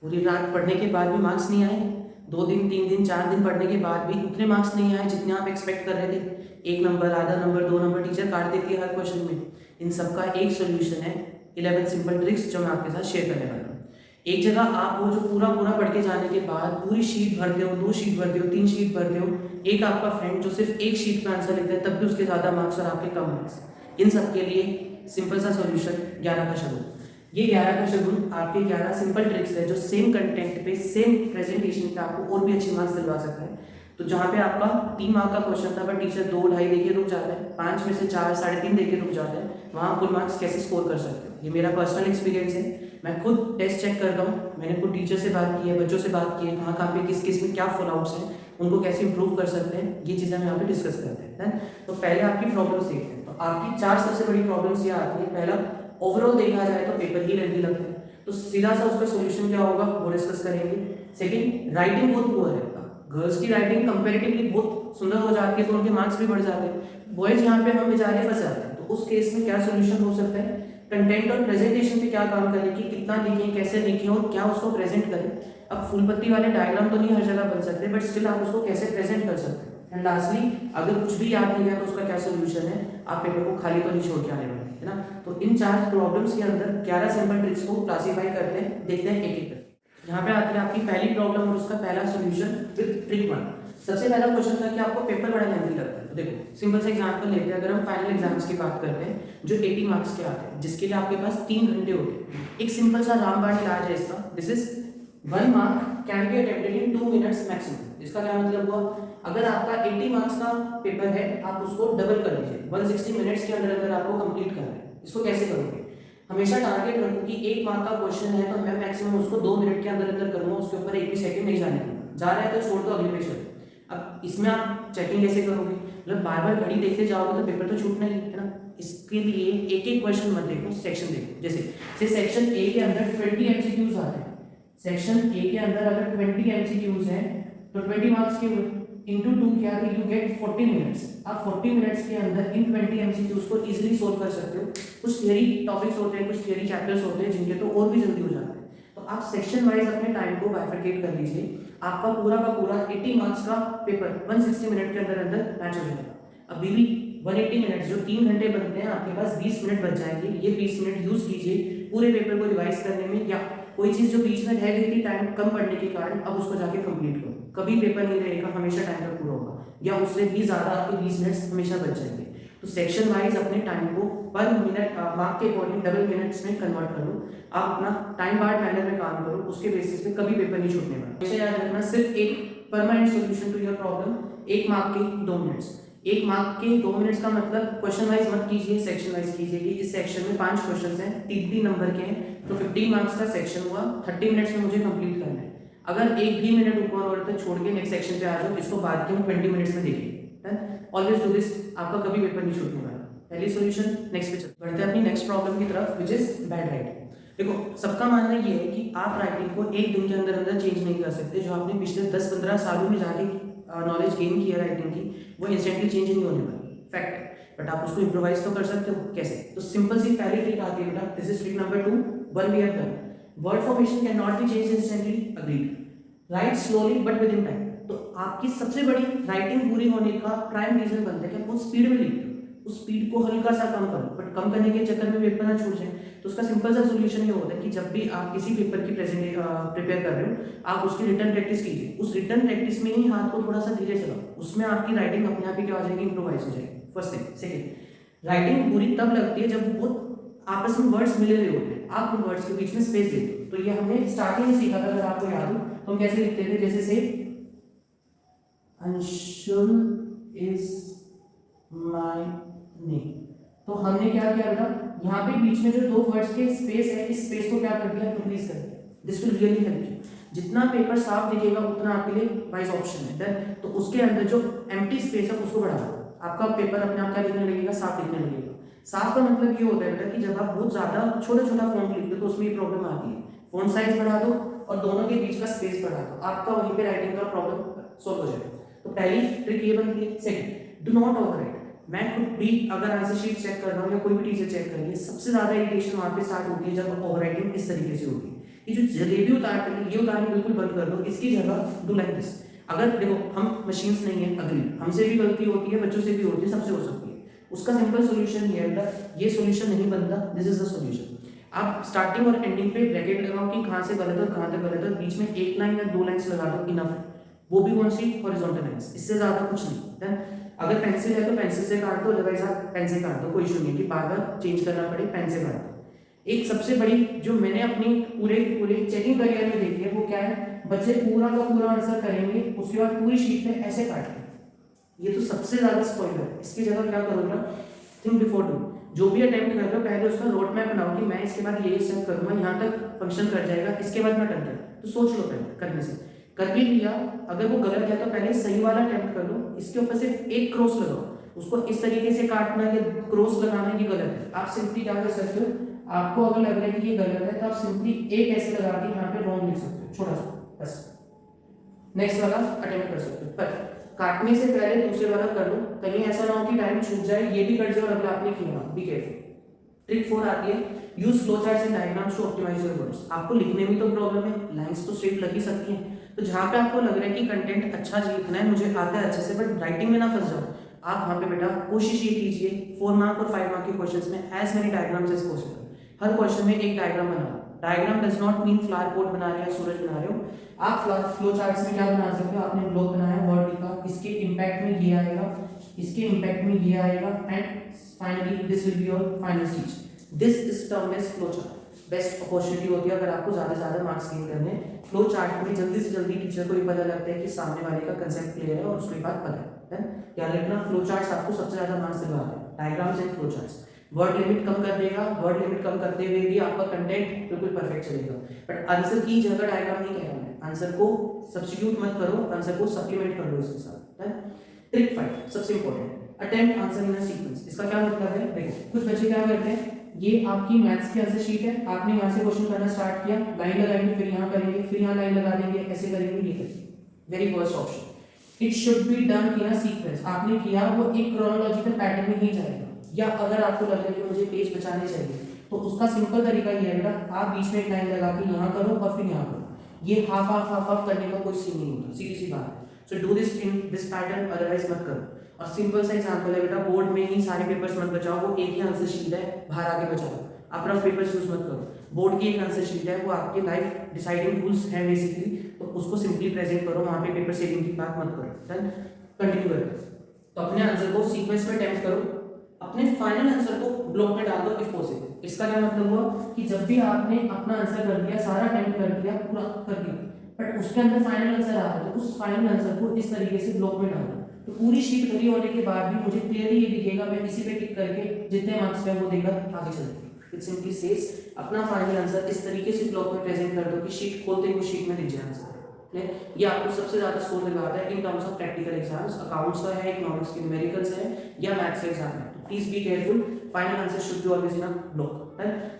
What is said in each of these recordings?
पूरी रात पढ़ने के बाद भी मार्क्स नहीं आए, 2 दिन 3 दिन 4 दिन पढ़ने के बाद भी उतने मार्क्स नहीं आए जितने आप एक्सपेक्ट कर रहे थे। 1 नंबर, आधा नंबर, 2 नंबर टीचर काट देती है हर क्वेश्चन में। इन सब का एक सोल्यूशन है 11 सिंपल ट्रिक्स जो मैं आपके साथ शेयर करने वाला हूँ। एक जगह आप वो जो पूरा पूरा पढ़ के जाने के बाद पूरी शीट भरते हो, 2 शीट भरते हो, 3 शीट भरते हो, एक आपका फ्रेंड जो सिर्फ एक शीट का आंसर लिखता है तब भी उसके ज़्यादा मार्क्स और आपके कम मार्क्स। इन सब के लिए सिंपल सा सॉल्यूशन 11 का शगुन। ये 11 का शगुन आपके 11 सिंपल ट्रिक्स है जो सेम कंटेंट पे सेम प्रेजेंटेशन पे आपको और भी अच्छे मार्क्स दिलवा सकता है। तो जहाँ पे आपका 3 मार्क का क्वेश्चन था पर टीचर 2 ढाई देके रुक जाता है, 5 में से 4 साढ़े 3 देके रुक जाता है, वहाँ फुल मार्क्स कैसे स्कोर कर सकते हो। ये मेरा पर्सनल एक्सपीरियंस है, मैं खुद टेस्ट चेक करता हूँ, मैंने खुद टीचर से बात की है, बच्चों से बात की है, कहाँ कहाँ पे किस किस में क्या फॉल आउट्स हैं, उनको कैसे इंप्रूव कर सकते हैं, ये चीज़ें हम यहाँ पे डिस्कस करते हैं। तो पहले आपकी प्रॉब्लम्स देखते हैं। तो आपकी 4 सबसे बड़ी प्रॉब्लम्स ये आती है। पहला, ओवरऑल देखा जाए तो पेपर ही लेंथी लगता है, तो सीधा सा उसका सोल्यूशन क्या होगा वो डिस्कस करेंगे। सेकंड, राइटिंग बहुत पुअर है, गर्ल्स की राइटिंग कंपैरेटिवली बहुत सुंदर हो जाती है तो उनके मार्क्स भी बढ़ जाते हैं, बॉयज यहाँ पे हम बेचारे फंस जाते हैं। तो उस केस में क्या सोल्यूशन हो सकता है, कंटेंट और प्रेजेंटेशन पे क्या काम करें कि कितना लिखें, कैसे लिखें और क्या उसको प्रेजेंट करें। अब फूल पत्ती वाले डायग्राम तो नहीं हर जगह बन सकते, बट स्टिल आप उसको कैसे प्रेजेंट कर सकते हैं। एंड लास्टली, अगर कुछ भी याद नहीं गया तो उसका क्या सोल्यूशन है, आप पेपर को खाली तो नहीं छोड़ के आने वाले, है ना। तो इन 4 प्रॉब्लम्स के अंदर 11 सिंपल ट्रिक्स को क्लासीफाई करते हैं, देखते हैं एक एक करके। यहाँ पे आती है आपकी पहली प्रॉब्लम और उसका पहला सोल्यूशन विद ट्रिक 1। सबसे पहला क्वेश्चन था कि आपको पेपर बड़ा लेंथी लगता है। तो देखो सिंपल से एग्जांपल लेते हैं, अगर हम फाइनल एग्जाम्स की बात करते हैं जो 80 मार्क्स के आते हैं, जिसके लिए आपके पास 3 घंटे होते हैं। एक सिंपल सा रामबाण इलाज है इसका, this is 1 mark can be attempted in 2 minutes maximum. इसका क्या मतलब हुआ, अगर आपका 80 मार्क्स का पेपर है आप उसको डबल कर लीजिए, 160 मिनट्स के अंदर अंदर आपको कंप्लीट करना है। इसको कैसे करोगे, हमेशा टारगेट रखो कि 1 मार्क का क्वेश्चन है तो मैं मैक्सिमम उसको 2 मिनट के अंदर अंदर करूंगा, उसके ऊपर एक भी सेकंड नहीं जाने दूंगा, जा रहा है तो छोड़ दो, अगले पे चलो। अब इसमें आप चेकिंग कैसे करोगे, मतलब बार बार घड़ी देखते जाओगे तो पेपर तो छूटना ही है ना। इसके लिए एक एक क्वेश्चन मत देखो, सेक्शन देखो। जैसे सेक्शन ए के अंदर 20 एमसीक्यूज आते हैं, सेक्शन ए के अंदर अगर 20 एमसीक्यूज हैं तो 20 मार्क्स के इंटू 2 क्या है, यू गेट 40 मिनट्स। आप 40 मिनट्स के अंदर इन 20 एमसीक्यूज को इजीली सोल्व कर सकते हो। कुछ थियरी टॉपिक्स होते हैं, कुछ थियरी चैप्टर्स होते हैं जिनके तो और भी जल्दी हो जाते हैं। तो आप सेक्शन वाइज अपने टाइम को बाइफरकेट कर लीजिए, आपका पूरा का पूरा 80 मार्क्स का पेपर 160 मिनट के अंदर अंदर मैच हो जाएगा। अभी भी 180 मिनट जो 3 घंटे बनते हैं, आपके पास 20 मिनट बच जाएंगे। ये 20 मिनट यूज कीजिए पूरे पेपर को रिवाइज करने में, या कोई चीज जो बीच में रह गई थी टाइम कम पड़ने के कारण, अब उसको जाके कंप्लीट करो। कभी पेपर नहीं रहेगा, हमेशा टाइम पर पूरा होगा, या उससे भी ज्यादा आपके 20 मिनट्स हमेशा बच जाएंगे। तो सेक्शन वाइज अपने टाइम को पर मिनट मार्क के अकॉर्डिंग डबल मिनट्स में कन्वर्ट करो। आप अपना टाइम बार्ड मैनर में काम करो, उसके बेसिस पे कभी पेपर नहीं छूटने वाला। हमेशा याद रखना, सिर्फ एक permanent solution to your problem, 1 mark के 2 मिनट्स। 1 मार्क के 2 मिनट्स का मतलब क्वेश्चन वाइज मत कीजिए, सेक्शन वाइज कीजिए कि इस सेक्शन में 5 क्वेश्चन हैं, 3-3 नंबर के हैं, तो 15 मार्क्स का सेक्शन हुआ, 30 मिनट्स में मुझे कंप्लीट करना है। अगर एक भी मिनट ऊपर और तो छोड़ के नेक्स्ट सेक्शन पे आ जाओ, इसको बाद के हम 20 मिनट्स में देखिए। ऑलवेज डू दिस, आपका कभी पेपर नहीं छूटने वाला। पहली सॉल्यूशन, नेक्स्ट पे चलते बढ़ते हैं अपनी नेक्स्ट प्रॉब्लम की तरफ, विच इज बैड राइटिंग। देखो सबका मानना ये है कि आप राइटिंग को एक दिन के अंदर अंदर चेंज नहीं कर सकते। जो आपने पिछले 10-15 सालों में जाके नॉलेज गेन की है राइटिंग की, वो इंस्टेंटली चेंज नहीं होने वाली, फैक्ट। बट आप उसको इम्प्रोवाइज तो कर सकते हो। कैसे, तो सिंपल सी पहली ट्रिक आती है बेटा, this is trick number 2, one we have done. Word formation can not be change instantly, agreed. Write slowly but with in time. तो आपकी सबसे बड़ी राइटिंग पूरी होने का प्राइम रीजन बनता है कि आप बहुत स्पीड में लिखते हो, उस स्पीड को हल्का सा कम करो, बट कम करने के चक्कर में पेपर ना छूट जाए। तो उसका सिंपल सा सोल्यूशन ये होता है कि जब भी आप किसी पेपर की प्रिपेयर कर रहे हो, आप उसकी रिटर्न प्रैक्टिस कीजिए। उस रिटर्न प्रैक्टिस में ही हाथ को थोड़ा सा धीरे चलाओ, उसमें आपकी राइटिंग अपने आप ही क्या हो जाएगी, इंप्रोवाइज हो जाएगी। First thing. सेकंड, राइटिंग पूरी तब लगती है जब वो आपस में वर्ड्स मिले हुए होते हैं, आप उन वर्ड्स के बीच में स्पेस देते हो। तो ये हमने स्टार्टिंग में सीखा था, अगर आपको याद हो तो हम कैसे लिखते थे, जैसे से अंशुल इज माय नेम। तो हमने क्या किया बेटा, यहाँ पे बीच में जो 2 वर्ड्स के स्पेस है, इस स्पेस को क्या कर दिया, इंक्रीज कर दिया। This will really help you. जितना पेपर साफ दिखेगा उतना आपके लिए वाइज ऑप्शन है। देन तो उसके अंदर जो एम्प्टी स्पेस है उसको बढ़ा दो, आपका पेपर अपने आप क्या लिखने लगेगा, साफ लिखने लगेगा। साफ का मतलब ये होता है बेटा कि जब आप बहुत ज्यादा छोटा छोटा फॉन्ट लिखते हो तो उसमें ये प्रॉब्लम आती है। फॉन्ट साइज बढ़ा दो और दोनों के बीच का स्पेस बढ़ा दो, आपका वहीं पे राइटिंग का प्रॉब्लम सॉल्व हो जाएगा। तो पहली ट्रिक ये बनती है। Second, do not overwrite. मैं खुद भी अगर आंसर शीट चेक कर रहा हूँ या कोई भी टीचर चेक कर रही है, सबसे ज्यादा इरिटेशन वहां पे स्टार्ट होती है जब ओवरराइटिंग इस तरीके से होगी। ये जो जलेबी उतारते हैं ये उतारनी बिल्कुल बंद कर दो, इसकी जगह डू लाइक दिस। अगर देखो हम मशीन्स नहीं है, अगली हमसे भी गलती होती है, बच्चों से भी होती है, सबसे हो सकती है, उसका सिंपल सोल्यूशन ये है, ये सोल्यूशन नहीं बनता, दिस इज द सोल्यूशन। आप स्टार्टिंग और एंडिंग पे ब्रैकेट लगाओ कि कहाँ से गलत है और कहाँ तक गलत है, बीच में एक लाइन या दो लाइंस लगा दो, इनफ है। वो भी कौन सी, हॉरिजॉन्टल लाइंस, इससे ज्यादा कुछ नहीं। देन अगर पेंसिल है तो पेंसिल से काट दो, अदरवाइज आप पेन से काट दो, कोई इशू नहीं कि बार बार चेंज करना पड़े, पेन से काट दो। एक सबसे बड़ी जो मैंने अपनी पूरे चेकिंग करियर में देखी है वो क्या है, बच्चे पूरा का पूरा आंसर करेंगे, उसके बाद पूरी शीट पे ऐसे काटेंगे, ये तो सबसे ज्यादा स्पॉइलर है। इसकी जगह क्या करोगे ना, थिंक बिफोर डू, जो भी अटेम्प्ट कर रहे हो पहले उसका रोड मैप बनाओ कि मैं इसके बाद ये स्टेप करूंगा, यहाँ तक फंक्शन कर जाएगा, इसके बाद मैं डन करूँ, तो सोच लो पहले करने से। कर भी लिया, अगर वो गलत है तो पहले सही वाला अटेम्प्ट कर लो, इसके ऊपर सिर्फ एक क्रॉस लगाओ, उसको इस तरीके से काटना कि क्रॉस लगाने की गलत है। आप सिंपली क्या कर सकते हो, आपको अगर लग रहा है कि ये गलत है तो आप सिंपली एक ऐसे लगा के यहाँ पे रॉन्ग लिख सकते हो, छोटा सा, बस नेक्स्ट वाला अटेम्प्ट कर सकते हो। पर काटने से पहले दूसरे वाला कर लो, कहीं ऐसा ना हो कि टाइम छूट जाए, ये भी कट जाए और अगला आपने किया, बी केयरफुल। ट्रिक 4 आती है, use flow charts and diagrams to optimise your words. आपको लिखने में तो प्रॉब्लम है, लाइंस तो स्ट्रेट लग ही सकती हैं, तो जहाँ पे आपको लग रहा है कि कंटेंट अच्छा लिखना है, मुझे आता है अच्छे से, बट राइटिंग में ना फंस जाओ, आप वहाँ पे बेटा कोशिश ये कीजिए 4 मार्क और 5 मार्क के क्वेश्चंस में as many diagrams as possible. हर क्वेश्चन में एक डायग्राम बनाओ। Diagram does not mean flower pot बना रहे हो या सूरज बना रहे हो, आप फ्लो चार्ट्स में क्या बना सकते हो, आपने ब्लॉक बनाया, वर्ड लिखा, इसके इंपैक्ट में ये आएगा, इसके इंपैक्ट में ये आएगा, and finally this will be your final speech. This is termed as flow chart. Best opportunity होती है अगर आपको ज्यादा से ज्यादा मार्क्स गेन करने हैं। फ्लो चार्ट में जल्दी से जल्दी टीचर को ये पता लगता है कि सामने वाले का कंसेप्ट क्लियर है और उसके बाद पता है। याद रखना फ्लो चार्ट्स आपको सबसे ज्यादा मार्क्स दिलवाते हैं, diagrams and flow charts. Word limit कम कर देगा, वर्ड लिमिट कम करते हुए भी आपका कंटेंट बिल्कुल परफेक्ट चलेगा। बट आंसर की जगह डायग्राम नहीं कह रहा मैं, आंसर को सब्स्टिट्यूट मत करो, आंसर को सप्लीमेंट कर लो इसके साथ। ट्रिक 5 सबसे important, attempt answer in a sequence. इसका क्या मतलब है, देखो कुछ बच्चे क्या करते हैं, ये आपकी मैथ्स की आंसर शीट है, आपने यहाँ से क्वेश्चन करना स्टार्ट किया, लाइन लगाएंगे, फिर यहाँ करेंगे, फिर यहाँ लाइन लगा देंगे, ऐसे करेंगे, ये करेंगे। Very first option, it should be done in a sequence. आपने किया वो एक क्रोनोलॉजिकल पैटर्न में ही जाएगा। या अगर आपको लग रहा है कि मुझे पेज बचाने चाहिए, तो उसका सिंपल तरीका ये है, आप बीच में एक लाइन लगा के यहाँ करो और फिर यहाँ करो। ये हाफ करने का कोई सीन नहीं होता, सीधी सी बात है। So do this in this pattern, otherwise मत करो। और सिंपल सा एग्जांपल है बेटा, बोर्ड में ही सारे पेपर्स मत बचाओ, वो एक ही आंसर शीट है, बाहर आके बचाओ। आप रफ पेपर्स यूज मत करो, बोर्ड की एक आंसर शीट है, वो आपके लाइफ डिसाइडिंग रूल्स हैं बेसिकली, तो उसको सिंपली प्रेजेंट करो, वहां पे पेपर सेविंग की बात मत करो। देन कंटिन्यू करो, तो अपने आंसर को सीक्वेंस में अटेम्प्ट करो, अपने फाइनल आंसर को ब्लॉक में डाल दो इफ पॉसिबल। इसका क्या मतलब हुआ कि जब भी आपने अपना आंसर कर दिया, सारा अटेम्प्ट कर दिया, पूरा कर दिया, बट उसके अंदर फाइनल आंसर आ रहा है, तो उस फाइनल आंसर को इस तरीके से ब्लॉक में डाल दो, तो पूरी शीट खड़ी होने के बाद भी मुझे क्लियरली ये दिखेगा, मैं इसी पे टिक करके जितने मार्क्स है वो देकर आगे चलूंगा। इट सिंपली सेज अपना फाइनल आंसर इस तरीके से ब्लॉक में प्रेजेंट कर दो कि शीट खोलते हुए शीट में दिख जाए आंसर। ये आपको सबसे ज्यादा स्कोर दिलवाता है in terms of practical exams, accounts का है, इकोनॉमिक्स के न्यूमेरिकल्स है या मैथ्स का एग्जाम है। तो please be careful, final answer should be always in a block.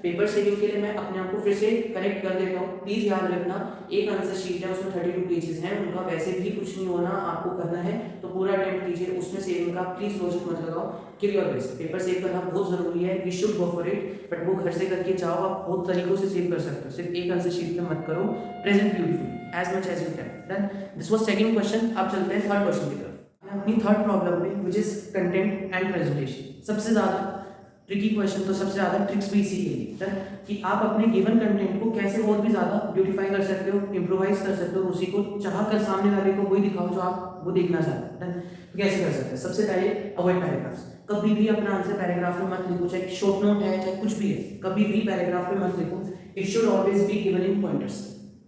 Paper saving के लिए मैं अपने आप को फिर से करेक्ट कर देता हूँ। प्लीज याद रखना, एक आंसर शीट है, उसमें 32 पेजेस हैं, उनका वैसे भी कुछ नहीं होना, आपको करना है तो पूरा अटेम्प्ट कीजिए, उसमें सेविंग का प्लीज लॉजिक मत लगाओ। Give your best, paper save करना बहुत जरूरी है, we should go for it, but वो घर से करके जाओ, आप बहुत तरीकों से सेव कर सकते हो, सिर्फ एक आंसर शीट में मत करो। Present beautiful as much as you can. Then this was second question, अब चलते हैं थर्ड क्वेश्चन की तरफ। अपनी थर्ड प्रॉब्लम में which is content and presentation. सबसे ज्यादा ट्रिकी क्वेश्चन, तो सबसे ज्यादा ट्रिक्स भी इसी के लिए कि आप अपने गिवन कंटेंट को कैसे और भी ज्यादा ब्यूटीफाई कर सकते हो, इंप्रोवाइज कर सकते हो, उसी को चाह कर सामने वाले को वही दिखाओ जो आप वो देखना चाहते हैं। तो कैसे कर सकते हैं, सबसे पहले अवॉइड पैराग्राफ्स। कभी भी अपना आंसर पैराग्राफ में मत लिखो, चाहे शॉर्ट नोट है चाहे कुछ भी है, कभी भी पैराग्राफ में मत लिखो। It should always be given in pointers,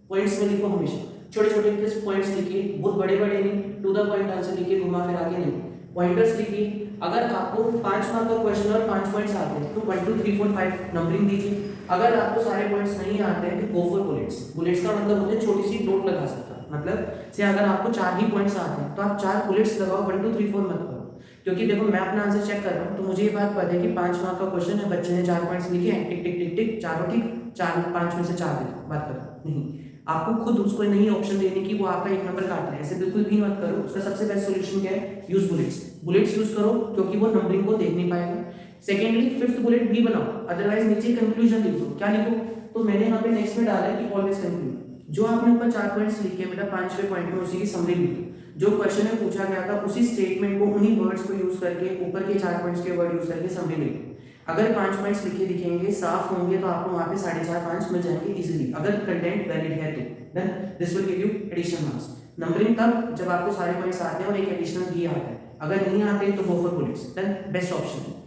points में लिखो हमेशा, छोटे छोटे क्रिस्प पॉइंट्स लिखिए, बहुत बड़े बड़े नहीं, टू द पॉइंट आंसर लिखिए, घुमा फिरा के नहीं, पॉइंटर्स लिखिए। अगर आपको 5 मार्क का क्वेश्चन और 5 पॉइंट्स आते हैं तो 1 2 3 4 5 नंबरिंग दीजिए। अगर आपको सारे पॉइंट्स नहीं आते हैं तो गो फॉर बुलेट्स। बुलेट्स का मतलब होता है छोटी सी नोट लगा सकता है, मतलब से अगर आपको 4 ही पॉइंट्स आते हैं तो आप 4 बुलेट्स लगाओ, 1 2 3 4 मत करो। क्योंकि देखो मैं अपना आंसर चेक कर रहा हूँ तो मुझे ये बात पता है कि 5 मार्क का क्वेश्चन है, बच्चे ने 4 पॉइंट्स लिखे हैं, टिक टिक टिक टिक, चारों ठीक, 4 5 में से 4 लिखो, बात करो नहीं। आपको खुद उसको नहीं ऑप्शन देने की वो आपका एक नंबर काट ले, ऐसे बिल्कुल भी मत करो। उसका सबसे बेस्ट सॉल्यूशन क्या है, यूज बुलेट्स। बुलेट्स यूज करो क्योंकि वो नंबरिंग को देख नहीं पाएगा। सेकेंडली 5th बुलेट भी बनाओ, अदरवाइज नीचे कंक्लूजन लिख दो। क्या लिखो, तो मैंने यहाँ पे नेक्स्ट में डाला है कि ऑलवेज कंक्लूड। जो आपने ऊपर 4 पॉइंट्स लिखे बेटा 5वें पॉइंट में उसी की समरी लिखी। जो क्वेश्चन में पूछा गया था उसी स्टेटमेंट को उन्हीं वर्ड्स को यूज करके ऊपर के 4 पॉइंट्स के वर्ड यूज करके समरी लिखी। अगर 5 पॉइंट्स लिखे दिखेंगे साफ होंगे तो आपको वहां पे 4.5 5 मिल जाएंगे इजीली, अगर कंटेंट वैलिड है तो। Then this will give you additional marks. Numbering तब जब आपको सारे पॉइंट्स आते हैं और एक एडिशनल भी आता है। अगर नहीं आते तो go for bullets, then best option है।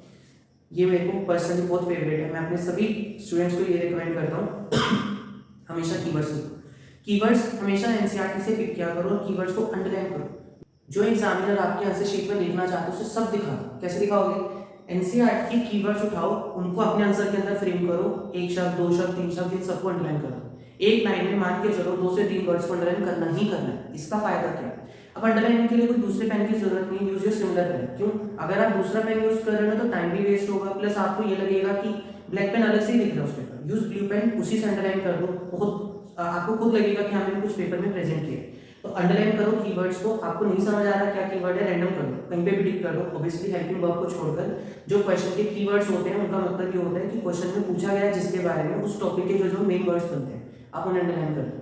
ये मेरे को पर्सनली बहुत फेवरेट है। मैं अपने सभी स्टूडेंट्स को ये रिकमेंड करता हूँ हमेशा कीवर्ड्स लिखो। कीवर्ड्स हमेशा एनसीईआरटी से पिक किया करो और कीवर्ड्स को अंडरलाइन करो। जो एग्जामिनर आपके आंसर शीट में लिखना चाहते हो उसे सब दिखा दो। कैसे दिखाओगे? एनसीईआरटी के कीवर्ड्स उठाओ, उनको अपने आंसर के अंदर फ्रेम करो। एक शब्द, 2 शब्द, 3 शब्द, इन सबको अंडरलाइन करो। एक लाइन में मान के चलो 2 से 3 वर्ड्स को अंडरलाइन करना ही करना है। इसका फायदा क्या है? अब अंडरलाइन के लिए कोई दूसरे पेन की जरूरत नहीं, यूज योर सिमिलर पेन। क्यों? अगर आप दूसरा पेन यूज कर रहे हो तो टाइम भी वेस्ट होगा, प्लस आपको ये लगेगा कि ब्लैक पेन अलग से ही दिख रहा है उस पेपर। यूज ब्लू पेन, उसी से अंडरलाइन कर दो। बहुत आपको खुद लगेगा कि हमने कुछ पेपर में प्रेजेंट किया। तो अंडरलाइन करो कीवर्ड्स को। आपको नहीं समझ आ रहा क्या कीवर्ड है, रैंडम कर दो, कहीं पे भी टिक कर दो। ऑब्वियसली हेल्पिंग वर्ब को छोड़कर जो क्वेश्चन के कीवर्ड्स होते हैं उनका मतलब ये होता है कि क्वेश्चन में पूछा गया जिसके बारे में, उस टॉपिक के जो मेन वर्ड्स बनते हैं आप उन्हें अंडरलाइन कर दो।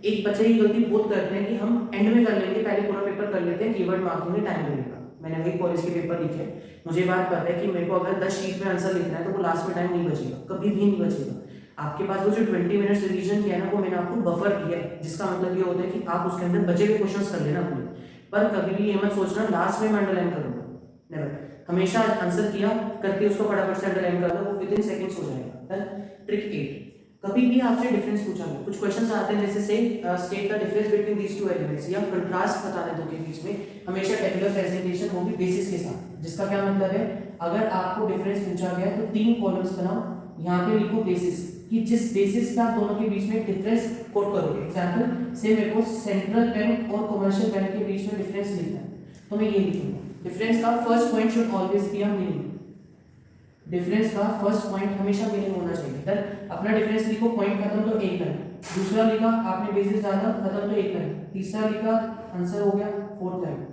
एक बच्चे की गलती बहुत करते हैं कि हम एंड में कर लेंगे, पहले पूरा पेपर कर लेते हैं, कीवर्ड मार्किंग में टाइम लगेगा। मैंने वही कॉलेज के पेपर लिखे, मुझे बात पता है कि मेरे को अगर 10 शीट में आंसर लिखना है तो वो लास्ट में टाइम नहीं बचेगा, कभी भी नहीं बचेगा। आपके पास वो जो 20 मिनट्स रिवीजन किया है ना, वो मैंने आपको बफर दिया है, जिसका मतलब ये होता है कि आप उसके अंदर बचे हुए क्वेश्चंस कर लेना अपने। पर कभी भी ये मत सोचना लास्ट में मैं अंडरलाइन करूंगा, नेवर। हमेशा आंसर किया करके उसको फटाफट से अंडरलाइन कर दो, वो विद इन सेकंड्स हो जाएगा। ट्रिक 8, कभी भी आपसे डिफरेंस पूछा गया, कुछ क्वेश्चंस आते हैं जैसे से state the difference between these two elements या कंट्रास्ट बताने दो के बीच में, हमेशा टेबुलर प्रेजेंटेशन वो भी बेसिस के साथ। जिसका क्या मतलब है, अगर आपको डिफरेंस पूछा गया तो 3 कॉलम्स बनाओ, यहाँ पे लिखो बेसिस, कि जिस बेसिस पे आप दोनों के बीच में डिफरेंस कोट करोगे। एग्जांपल से मेरे को सेंट्रल बैंक और कमर्शियल बैंक के बीच में डिफरेंस लिखना है, तो मैं ये लिखूंगा, डिफरेंस का first point should always be a minimum. Difference का फर्स्ट पॉइंट हमेशा मिनिमम होना चाहिए। देन अपना डिफरेंस लिखो, पॉइंट खत्म तो एक लाइन, दूसरा लिखा आपने बेसिस डाला खत्म तो एक लाइन, तीसरा लिखा आंसर हो गया 4th लाइन।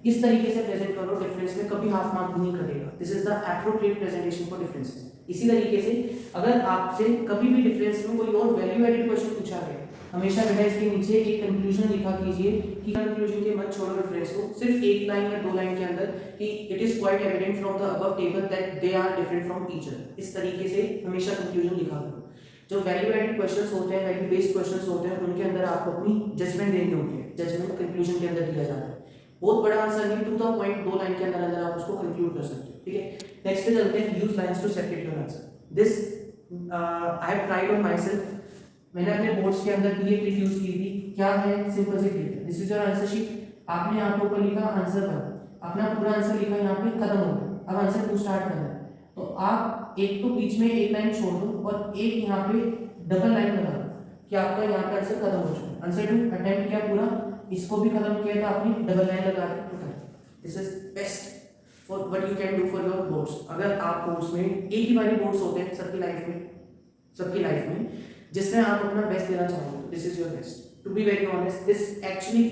इस तरीके से प्रेजेंट करो, डिफरेंस में कभी हाफ मार्क नहीं करेगा। This is the appropriate presentation for differences. इसी तरीके से अगर आपसे कभी भी डिफरेंस में कोई और वैल्यू एडेड क्वेश्चन पूछा गया, हमेशा बेटा इसके नीचे एक कंक्लूजन लिखा कीजिए कि कंक्लूजन के मत छोड़ो डिफरेंस को, सिर्फ एक लाइन या 2 लाइन के अंदर कि it is quite evident from the above table that they are different from each other. इस तरीके से हमेशा कंक्लूजन लिखा करो। जो वैल्यू एडेड क्वेश्चंस होते हैं, वैल्यू बेस्ड क्वेश्चंस होते हैं, उनके अंदर आपको अपनी जजमेंट देनी होती है। जजमेंट कंक्लूजन के अंदर दिया जाता है। बहुत बड़ा आंसर नहीं, 2 द पॉइंट 2 लाइन के अंदर अंदर आप उसको कंक्लूड कर सकते हो। ठीक है, नेक्स्ट पे चलते हैं, use lines to separate your answer. This I have tried on myself. मैंने अपने बोर्ड्स के अंदर भी ये ट्रिक यूज की थी। क्या है, सिंपल से clear. This is your answer sheet. आपने यहाँ पे ऊपर लिखा आंसर पर, अपना पूरा आंसर लिखा, यहाँ पे खत्म हो गया। अब आंसर 2 स्टार्ट करना है, तो आप एक तो बीच में एक लाइन छोड़ दो और एक यहाँ पे डबल लाइन बना दो कि आपका यहाँ पे आंसर खत्म हो चुका। आंसर 2 अटेम्प्ट किया पूरा, इसको भी खत्म किया तो आपने डबल लाइन लगा के खत्म। This is best for what you can do for your boards. अगर आप बोर्ड्स में एक ही बारी बोर्ड्स होते हैं सबकी लाइफ में जिसमें आप अपना बेस्ट देना चाहोगे, this is your best. To be very honest, this actually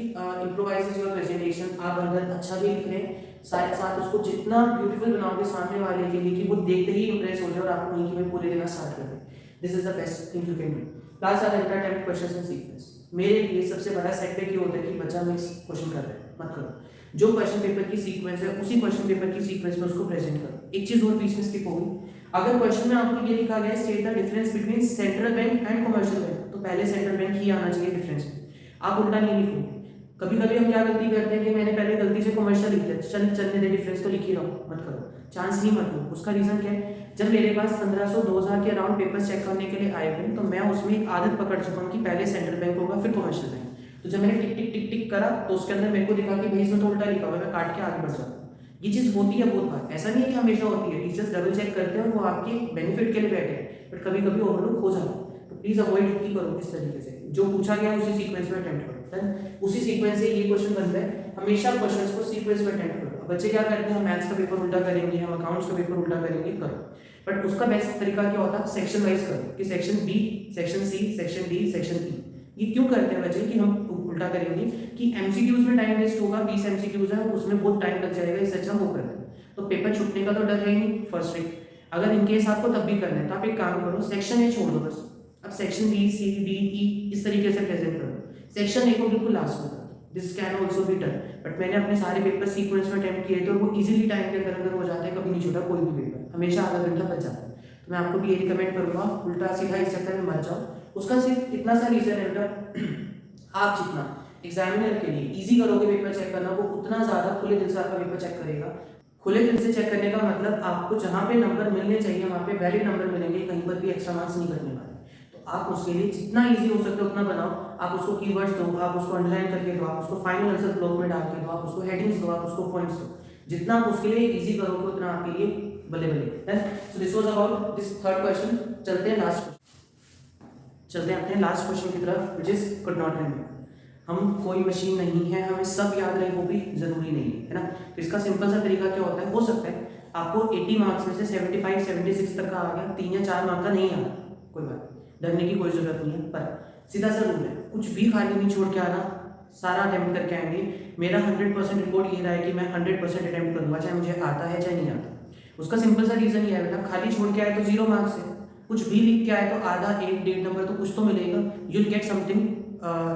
improvises your presentation. आप अंदर अच्छा भी लिख रहे हैं, साथ साथ उसको जितना ब्यूटीफुल बनाओगे सामने वाले के लिए कि वो देखते ही इंप्रेस हो जाए और आप वहीं में पूरे देना स्टार्ट कर दें। This is the best thing you can do. Last or attempt questions in sequence. मेरे लिए सबसे बड़ा सेटबैक ये होता है कि बच्चा मिक्स क्वेश्चन कर रहा है, मत करो। जो क्वेश्चन पेपर की सीक्वेंस है उसी क्वेश्चन पेपर की सीक्वेंस में उसको प्रेजेंट करो। एक चीज और बीच में स्किप होगी, अगर क्वेश्चन में आपको ये लिखा गया है state the difference between central bank and commercial bank, तो पहले सेंट्रल बैंक ही आना चाहिए डिफरेंस में। आप उल्टा नहीं लिखोगे। कभी कभी हम क्या गलती करते हैं कि मैंने पहले गलती से कमर्शियल लिख दिया, चलने दे, डिफरेंस तो लिख ही रहा हूँ, मत करो, चांस ही मत लो। उसका रीजन क्या है, जब मेरे पास 1500-2000 के अराउंड पेपर्स चेक करने के लिए आए हुए तो मैं उसमें एक आदत पकड़ चुका हूँ कि पहले सेंट्रल बैंक होगा फिर कमर्शियल बैंक। तो जब मैंने टिक टिक टिक टिक करा तो उसके अंदर मेरे को दिखा कि भाई इसमें तो उल्टा लिखा हुआ है, मैं काट के आगे बढ़ जाता हूँ। ये चीज़ होती है बहुत बार, ऐसा नहीं है कि हमेशा होती है। टीचर्स डबल चेक करते हैं, वो आपके बेनिफिट के लिए बैठे हैं, बट कभी कभी ओवरलुक हो जाता है। तो प्लीज अवॉइड ही करो इस तरीके से। जो पूछा गया उसी सीक्वेंस में अटेम्प्ट करो। उसी सीक्वेंस से ये क्वेश्चन बनता है, हमेशा क्वेश्चंस को सीक्वेंस में अटेम्प्ट करो। बच्चे क्या करते हैं, मैथ्स का पेपर उल्टा करेंगे, हम अकाउंट्स का पेपर उल्टा करेंगे, करो। बट उसका बेस्ट तरीका क्या होता है, सेक्शन वाइज करो कि section B, section C, section D, section E. ये क्यों करते हैं बच्चे कि हम उल्टा करेंगे कि एमसीक्यूज में टाइम वेस्ट होगा, 20 एमसीक्यूज है उसमें बहुत टाइम लग जाएगा, इससे अच्छा वो करते हैं। तो पेपर छूटने का तो डर है ही नहीं, फर्स्ट ट्रिक। अगर इनकेस आपको तब भी करना है तो आप एक काम करो, सेक्शन ए छोड़ दो बस। अब section B C D E इस तरीके से प्रेजेंट करो। सेक्शन ए को बिल्कुल लास्ट में कर, this can also be done, but मैंने अपने सारे पेपर सीक्वेंस में अटेम्प्ट किए थे और वो इजीली टाइम के अंदर अंदर हो जाते हैं, कभी नहीं छूटा कोई भी पेपर, हमेशा आधा घंटा बच जाता है। तो मैं आपको भी ये रिकमेंड करूंगा, उल्टा सीधा इस चक्कर में मत जाओ। उसका सिर्फ इतना सा रीजन है बेटा, आप जितना एग्जामिनर के लिए इजी करोगे पेपर चेक करना, वो उतना ज्यादा खुले दिल से आपका पेपर चेक करेगा। खुले दिल से चेक करने का मतलब आपको जहाँ पे नंबर मिलने चाहिए वहाँ पे वैलिड नंबर मिलेंगे, कहीं पर भी एक्स्ट्रा मार्क्स नहीं कटने वाले। तो आप उसके लिए जितना इजी हो सकता है उतना बनाओ। आप उसको कीवर्ड्स दो, आप उसको अंडरलाइन करके दो, आप उसको फाइनल आंसर ब्लॉक में डाल के दो, आप उसको हेडिंग्स दो, आप उसको पॉइंट्स दो। जितना आप उसके लिए इजी करोगे उतना आपके लिए बल्ले बल्ले। So this was about this third question. चलते हैं अपने लास्ट क्वेश्चन की तरफ, which is could not remember. हम कोई मशीन नहीं है, हमें सब याद रहे वो भी जरूरी नहीं है ना। तो इसका सिंपल सा तरीका क्या होता है, हो सकता है आपको 80 मार्क्स में से 75 76 तक का आ गया, 3 या 4 मार्क का नहीं आया, कोई बात डरने की कोई जरूरत नहीं है। पर सीधा सा रूल है, कुछ भी खाली नहीं छोड़ के आना, सारा अटेम्प्ट करके आएंगे। मेरा 100% रिपोर्ट ये रहा है कि मैं 100% अटेम्प्ट करूंगा, चाहे मुझे आता है चाहे नहीं आता। उसका सिंपल सा रीजन ये है बेटा, खाली छोड़ के आए तो 0 मार्क्स है, कुछ भी लिख के आए तो आधा 1-1.5 नंबर तो कुछ तो मिलेगा, you will get something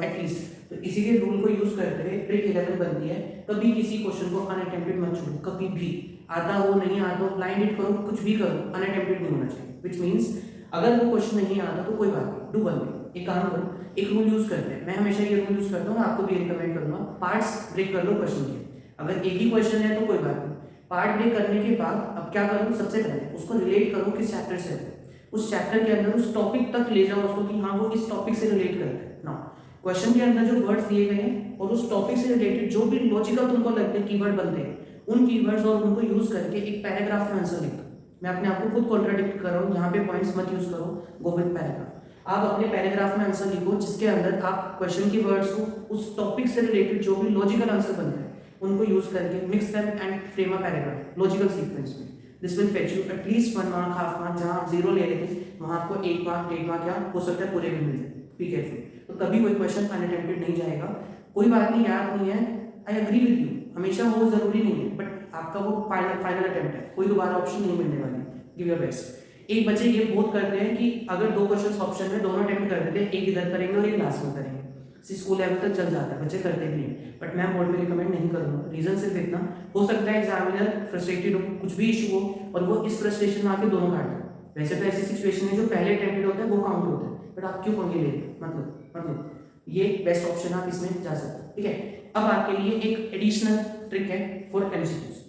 at least. तो इसीलिए रूल को यूज करते हुए ट्रिक 11 बनती है, कभी किसी क्वेश्चन को अनअटेम्प्टेड मत छोड़ो, कभी भी। आता हो नहीं आता हो, ब्लाइंड हिट करो, कुछ भी करो, अनअटेम्प्टेड नहीं होना चाहिए। व्हिच मींस अगर वो क्वेश्चन नहीं आता तो कोई बात नहीं, डू वन थिंग, एक काम करो, एक रूल यूज करते हैं। मैं हमेशा ये रूल यूज करता हूँ, आपको भी रिकमेंड करूंगा, पार्ट्स ब्रेक कर लो क्वेश्चन के। अगर एक ही क्वेश्चन है तो कोई बात नहीं, पार्ट ब्रेक करने के बाद अब क्या करो, सबसे पहले उसको रिलेट करो किस चैप्टर से है, उस चैप्टर के अंदर उस टॉपिक तक ले जाओ उसको कि हाँ वो इस टॉपिक से रिलेट करता है ना। क्वेश्चन के अंदर जो वर्ड्स दिए गए हैं और उस टॉपिक से रिलेटेड जो भी लॉजिकल तुमको लगते हैं कीवर्ड बनते हैं, उन कीवर्ड्स और उनको यूज करके एक पैराग्राफ में आंसर लिख दो। मैं अपने आप को खुद कॉन्ट्राडिक्ट कर रहा हूँ, यहाँ पे पॉइंट्स मत यूज करो, गो विद पैराग्राफ। आप अपने पैराग्राफ में आंसर लिखो जिसके अंदर आप क्वेश्चन की वर्ड्स को उस टॉपिक से रिलेटेड जो भी लॉजिकल आंसर बनते हैं उनको यूज करके mix them and frame a paragraph logical sequence में। This will fetch you at least 1 mark, half mark. जहां आप 0 ले रहे थे वहां आपको 1 मार्क 1.5 मार्क या हो सकता है पूरे भी मिल जाए। Be careful. तो कभी कोई क्वेश्चन अनअटेम्प्टेड नहीं जाएगा, कोई बात नहीं, याद नहीं है, आई एग्री विद यू, हमेशा वो जरूरी नहीं है, बट आपका वो फाइनल अटेम्प्ट है, कोई दोबारा ऑप्शन नहीं मिलने वाली, गिव योर बेस्ट। एक बच्चे ये बहुत करते हैं कि अगर 2 क्वेश्चन ऑप्शन में दोनों अटेम्प्ट कर देते हैं, एक इधर करेंगे और एक लास्ट में करेंगे, स्कूल लेवल तक चल जाता है, बच्चे करते भी हैं, बट मैं बोर्ड में रिकमेंड नहीं करूंगा। रीजन सिर्फ इतना, हो सकता है एग्जामिनर फ्रस्ट्रेटेड हो, कुछ भी इशू हो और वो इस फ्रस्ट्रेशन में आके दोनों काट दे। वैसे तो ऐसी सिचुएशन है जो पहले अटेम्प्टेड होता है वो काउंट होता है, बट आप क्यों पंगे ले रहे, मतलब ये बेस्ट ऑप्शन आप इसमें जा सकते हैं। ठीक है, अब आपके लिए एक एडिशनल ट्रिक है फॉर एमसीक्यूज।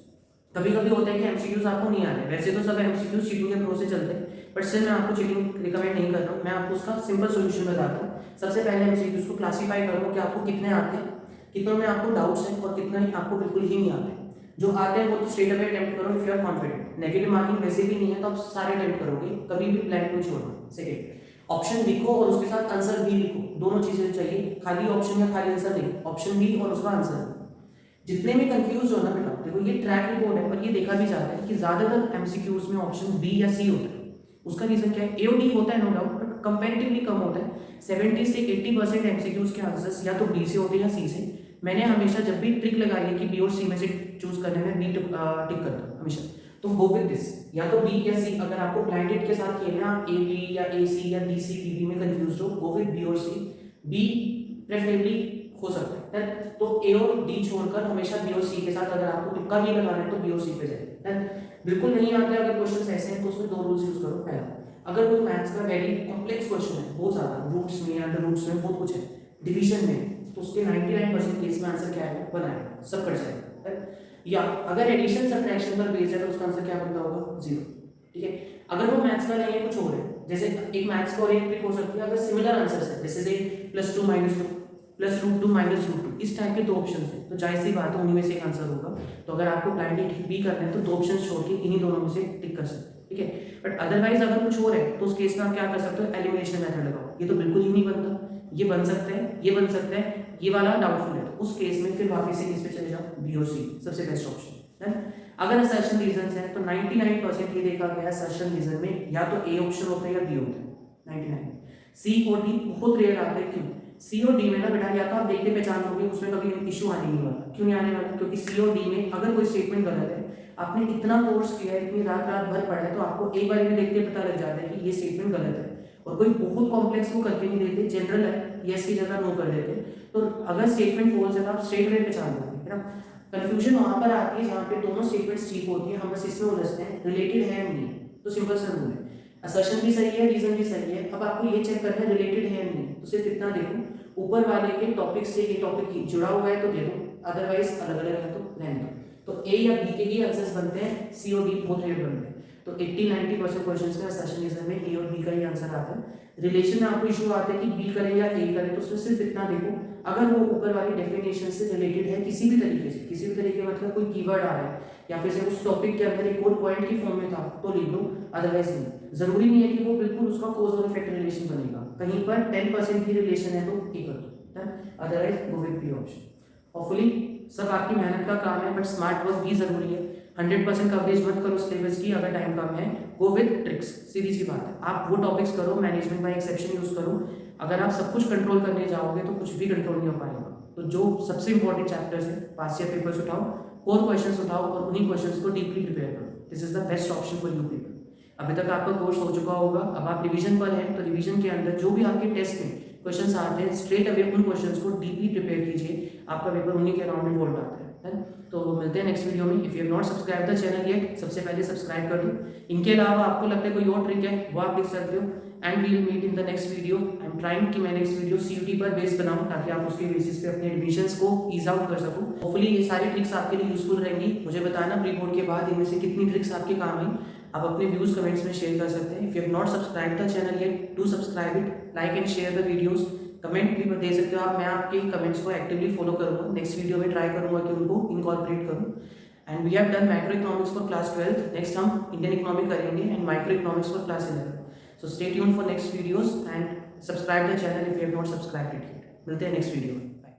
कभी कभी होता है कि एमसीक्यूज आपको नहीं आ रहे, वैसे तो सब एमसीक्यूज चीटिंग के भरोसे चलते हैं, बट स्टिल मैं आपको चीटिंग रिकमेंड नहीं कर रहा हूँ, मैं आपको उसका सिंपल सोल्यूशन बताता हूँ। सबसे पहले एमसीक्यूज को क्लासीफाई करो कि आपको कितने आते हैं, कितनों में आपको डाउट्स हैं और कितने आपको बिल्कुल ही नहीं आते। जो आते हैं वो तो स्ट्रेट अवे अटेम्प्ट करो if you are confident. Negative marking वैसे भी नहीं है तो आप सारे अटेम्प्ट करोगे, कभी भी ब्लैंक नहीं छोड़ना। सेकंड, ऑप्शन लिखो और उसके साथ आंसर भी लिखो, दोनों चीजें चाहिए, खाली ऑप्शन या खाली आंसर नहीं, ऑप्शन भी और उसका आंसर। जितने में कंफ्यूज हो ना बेटा, देखो ये ट्रैक रिपोर्ट है पर ये देखा भी जाता है कि ज्यादातर एमसीक्यूज में ऑप्शन बी या सी होता है। उसका रीजन क्या है, ए और डी होता है नो डाउट, बट कंपैरेटिवली कम होता है। 70 से 80% एमसीक्यूज के आंसर्स या तो बी से होते हैं या सी से। मैंने हमेशा जब भी ट्रिक लगाई है कि बी और सी में से चूज करने में बी टिक करता हूं हमेशा, तो गो विद दिस, या तो बी या सी। अगर आपको ब्लाइंडेड के साथ खेलना, ए बी या ए सी या डी सी बी बी में कंफ्यूज हो, गो विद बी और सी। बी प्रेफरेबली हो सकता है, तो ए और डी छोड़कर हमेशा बी और सी के साथ अगर आपको टिक्का भी लगाना है तो बी और सी पे जाए। बिल्कुल नहीं आते अगर क्वेश्चंस ऐसे हैं तो उसमें 2 रूल्स यूज करो। पहला, अगर कोई मैथ्स का वेरी कॉम्प्लेक्स क्वेश्चन है, बहुत ज्यादा रूट्स में अंडर रूट्स में बहुत कुछ है, डिवीजन में, तो उसके 99% केस में आंसर क्या है, बनाएगा, सब कर जाएगा। या अगर एडिशन सब्ट्रैक्शन पर बेस्ड है तो उसका आंसर क्या बनता होगा, 0। ठीक है, अगर वो मैथ्स का नहीं है कुछ और है, जैसे एक मैथ्स का और एक ट्रिक हो सकती है, अगर सिमिलर आंसर्स है, जैसे से +2 -2 +√2 -√2, इस टाइप के 2 ऑप्शन है, तो जाहिर सी बात है उन्हीं में से एक आंसर होगा। तो अगर आपको ब्लाइंडली टिक भी करना है तो 2 ऑप्शन छोड़ के इन्हीं दोनों में से टिक कर सकते हैं। ठीक है, बट अदरवाइज अगर कुछ और है तो उस केस में आप क्या कर सकते हो, एलिमिनेशन मेथड लगाओ। ये तो बिल्कुल ही नहीं बनता, ये बन सकता है, ये बन सकता है, ये वाला डाउटफुल है, तो उस केस में फिर वापस से किस पे चले जाओ, बी और सी, सबसे बेस्ट ऑप्शन है। अगर असर्शन रीजंस है तो 99% ये देखा गया है असर्शन रीजन में या तो ए ऑप्शन होता है या बी होता है, 99। सी और डी बहुत रेयर आते हैं। क्यों? सी और डी में ना बेटा, या तो आप देखते पहचान लोगे, उसमें कभी इशू आने नहीं वाला। क्यों नहीं आने वाला? क्योंकि सी और डी में अगर कोई स्टेटमेंट गलत है, आपने इतना कोर्स किया है, इतनी रात रात भर पढ़ा है, तो आपको एक बार भी देखते पता लग जाता है कि ये स्टेटमेंट गलत है, और कोई बहुत कॉम्प्लेक्स वो करके नहीं देते, जनरल है यस की जगह नो कर देते। तो अगर स्टेटमेंट फॉल्स है तो आप स्ट्रेट अवे पहचान दोगे, है ना। कंफ्यूजन वहां पर आती है जहाँ पे दोनों स्टेटमेंट्स ठीक होती है, हम बस इसमें उलझते हैं रिलेटेड है नहीं है, तो सिंपल सा रूल है, असर्शन भी सही है, रीजन भी सही है। अब आपको ये चेक करना है रिलेटेड है नहीं, तो सिर्फ इतना देखो ऊपर वाले के टॉपिक से ये टॉपिक जुड़ा हुआ है तो देखो, अदरवाइज अलग अलग है तो रहने दो। तो ए या बी के ही आंसर्स बनते हैं, सी और डी बोथ रेट बनते हैं। तो 80-90% क्वेश्चंस में असर्शनिज्म में ए और बी का ही आंसर आता है। रिलेशन में आपको इशू आता है कि बी करें या ए करें, तो उसमें सिर्फ इतना देखो, अगर वो ऊपर वाली डेफिनेशन से रिलेटेड है किसी भी तरीके से, किसी भी तरीके मतलब कोई कीवर्ड आ रहा है या फिर से उस टॉपिक के अंदर एक और पॉइंट की फॉर्म में था तो लिख लो, अदरवाइज नहीं। जरूरी नहीं है कि वो बिल्कुल उसका कॉज और इफेक्ट रिलेशन बनेगा, कहीं पर 10% की रिलेशन है तो ए कर दो, otherwise go with B option. Hopefully सब आपकी मेहनत का काम है, बट स्मार्ट वर्क भी जरूरी है। 100% कवरेज मत करो सिलेबस की, अगर टाइम कम है गो विद ट्रिक्स, सीधी सी बात है। आप वो टॉपिक्स करो, मैनेजमेंट बाय एक्सेप्शन यूज करो। अगर आप सब कुछ कंट्रोल करने जाओगे तो कुछ भी कंट्रोल नहीं हो पाएगा। तो जो सबसे इंपॉर्टेंट चैप्टर्स है, पास्ट ईयर पेपर्स उठाओ, कोर क्वेश्चंस उठाओ और उन्हीं क्वेश्चंस को डीपली प्रिपेयर करो। This is the best option for you people. अभी तक आपका कोर्स हो चुका होगा, अब आप रिवीजन पर हैं, तो रिवीजन के अंदर जो भी आपके टेस्ट में क्वेश्चंस आते हैं स्ट्रेट अवे उन क्वेश्चंस को डीपली प्रिपेयर कीजिए, आपका पेपर उन्हीं के अराउंड इन्वॉल्व आता है। तो मिलते हैं नेक्स्ट वीडियो में। If you have not subscribe the channel yet, सबसे पहले सब्सक्राइब कर दो। इनके अलावा आपको लगता है कोई और ट्रिक है वो आप लिख सकते हो। And we will meet in the next video. I am trying कि मैं नेक्स्ट वीडियो सीयूटी पर बेस बनाऊं ताकि आप उसके बेसिस पे अपने एडमिशंस को ईज आउट कर सको। होपफुली ये सारी ट्रिक्स आपके लिए यूजफुल रहेंगी। मुझे बताना प्री बोर्ड के बाद इनमें से कितनी ट्रिक्स आपके काम आई। आप अपने व्यूज कमेंट्स में शेयर कर सकते हैं। If you have not subscribe the channel yet, do subscribe it, like and share the videos. Comment भी दे सकते हो आप, मैं आपके कमेंट्स को एक्टिवली फॉलो करूंगा। नेक्स्ट वीडियो में ट्राई करूंगा कि उनको इनकॉर्पोरेट करूं। And we have done micro economics for class 12, next हम इंडियन इकोनॉमिक करेंगे and micro economics for class 11। So stay tuned for next videos and subscribe the channel if you have not subscribed it yet. मिलते हैं next video में। Bye.